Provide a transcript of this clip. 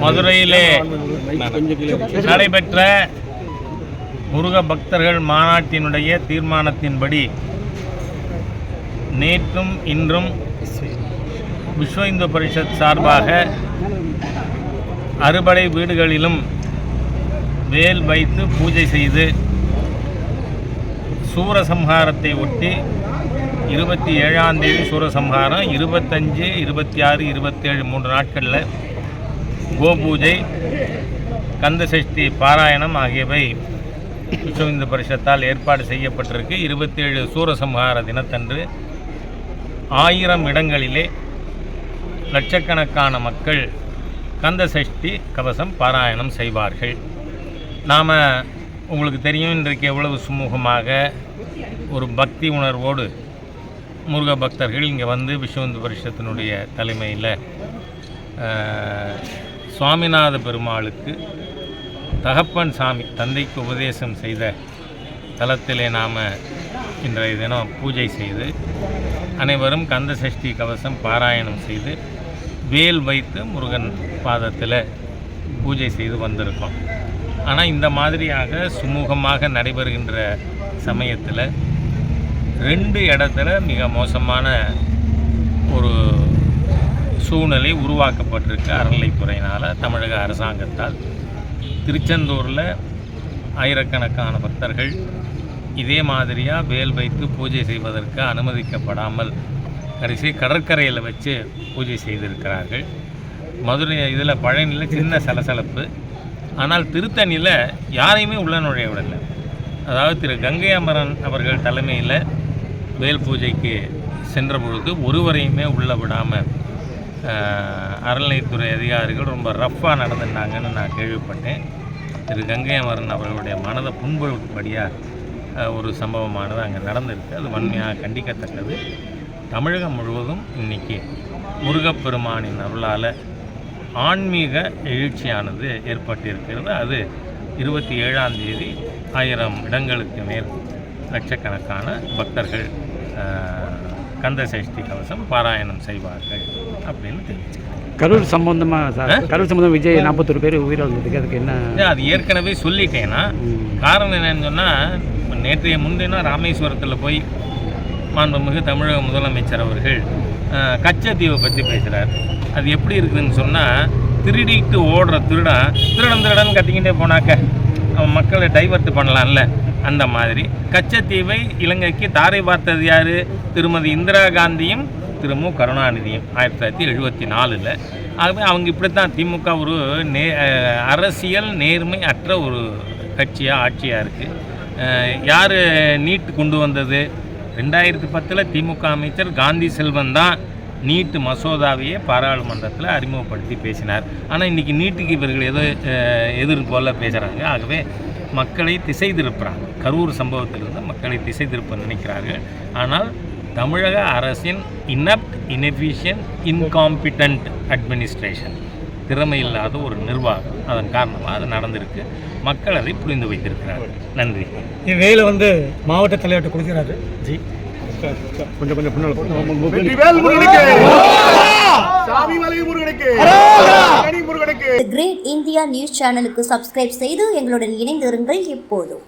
மதுரையிலே நடைபெற்ற முருக பக்தர்கள் மாநாட்டினுடைய தீர்மானத்தின்படி நேற்றும் இன்றும் விஸ்வ இந்து பரிஷத் சார்பாக அறுபடை வீடுகளிலும் வேல் வைத்து பூஜை செய்து சூரசம்ஹாரத்தை ஒட்டி 27ஆம் தேதி சூரசம்ஹாரம், 25, 26, 27 3 நாட்களில் கோபூஜை, கந்தசஷ்டி பாராயணம் ஆகியவை விஸ்வ இந்து பரிஷத்தால் ஏற்பாடு செய்யப்பட்டிருக்கு. 27 சூரசம்ஹார தினத்தன்று 1000 இடங்களிலே லட்சக்கணக்கான மக்கள் கந்தசஷ்டி கவசம் பாராயணம் செய்வார்கள். நாம் உங்களுக்கு தெரியும், இன்றைக்கு எவ்வளவு சுமூகமாக ஒரு பக்தி உணர்வோடு முருக பக்தர்கள் இங்கே வந்து விஸ்வ இந்து பரிஷத்தினுடைய தலைமையில் சுவாமிநாத பெருமாளுக்கு தகப்பன் சாமி தந்தைக்கு உபதேசம் செய்த தலத்திலே நாம் இன்றைய தினம் பூஜை செய்து அனைவரும் கந்தசஷ்டி கவசம் பாராயணம் செய்து வேல் வைத்து முருகன் பாதத்தில் பூஜை செய்து வந்திருக்கோம். ஆனால் இந்த மாதிரியாக சுமூகமாக நடைபெறுகின்ற சமயத்தில் 2 இடத்துல மிக மோசமான ஒரு சூழ்நிலை உருவாக்கப்பட்டிருக்கு அறநிலைத்துறையினால், தமிழக அரசாங்கத்தால். திருச்செந்தூரில் ஆயிரக்கணக்கான பக்தர்கள் இதே மாதிரியாக வேல் வைத்து பூஜை செய்வதற்கு அனுமதிக்கப்படாமல் கடைசி கடற்கரையில் வச்சு பூஜை செய்திருக்கிறார்கள். மதுரை இதில் பழனியில் சின்ன சலசலப்பு. ஆனால் திருத்தணியில் யாரையுமே உள்ள நுழைய விடலை. அதாவது திரு கங்கை அமரன் அவர்கள் தலைமையில் வேல் பூஜைக்கு சென்ற பொழுது ஒருவரையுமே உள்ளே விடாமல் அறநிலைத்துறை அதிகாரிகள் ரொம்ப ரஃப்பாக நடந்துட்டாங்கன்னு நான் கேள்விப்பட்டேன். திரு கங்கை அமரன் அவர்களுடைய மனதை புண்படும்படியாக ஒரு சம்பவமானது அங்கே நடந்திருக்கு. அது வன்மையாக கண்டிக்கத்தக்கது. தமிழகம் முழுவதும் இன்றைக்கி முருகப்பெருமானின் அருளால் ஆன்மீக எழுச்சியானது ஏற்பட்டிருக்கிறது. அது 27ஆம் தேதி 1000 இடங்களுக்கு மேல் லட்சக்கணக்கான பக்தர்கள் கந்தசஷ்டி கவசம் பாராயணம் செய்வார்கள் அப்படின்னு தெரிவிச்சு. கரூர் சம்பந்தமாக சார், கரூர் சம்பந்தம் விஜய் 41 பேர் உயிரிழந்ததுக்கு அதுக்கு என்ன? அது ஏற்கனவே சொல்லிட்டேன்னா, காரணம் என்னன்னு சொன்னால், நேற்றைய முன்தினம் ராமேஸ்வரத்தில் போய் மாண்புமிகு தமிழக முதலமைச்சர் அவர்கள் கச்சத்தீவை பற்றி பேசுகிறார். அது எப்படி இருக்குதுன்னு சொன்னால், திருடிட்டு ஓடுற திருடன் கத்திக்கிட்டே போனாக்க அவன் மக்களை டைவர்ட் பண்ணலாம்ல, அந்த மாதிரி கச்சத்தீவை இலங்கைக்கு தாரை பார்த்தது யார்? திருமதி இந்திரா காந்தியும் திரு மு கருணாநிதியும் 1974. ஆகவே அவங்க இப்படித்தான் திமுக ஒரு அரசியல் நேர்மை அற்ற ஒரு கட்சியாக ஆட்சியாக இருக்குது. யார் நீட் கொண்டு வந்தது? 2010 திமுக அமைச்சர் காந்தி செல்வன் தான் நீட்டு மசோதாவையே பாராளுமன்றத்தில் அறிமுகப்படுத்தி பேசினார். ஆனால் இன்றைக்கி நீட்டுக்கு இவர்கள் எதிர் போல பேசுகிறாங்க. ஆகவே மக்களை திசை திருப்புறாங்க. கரூர் சம்பவத்திலிருந்து மக்களை திசை திருப்ப நினைக்கிறார்கள். ஆனால் தமிழக அரசின் இனப்ட், இன்எஃபிஷியன்ட், இன்காம்பிட்டன்ட் அட்மினிஸ்ட்ரேஷன், திறமையில்லாத ஒரு நிர்வாகம், அதன் காரணமாக அது நடந்திருக்கு. மக்கள் அதை புரிந்து வைத்திருக்கிறார்கள். நன்றி. வேலை வந்து மாவட்ட தலைவர்கிட்ட கொடுக்கிறாரு ஜி. கொஞ்சம் கிரேட் இந்தியா நியூஸ் சேனலுக்கு சப்ஸ்கிரைப் செய்து எங்களுடன் இணைந்திருங்கள் எப்போதும்.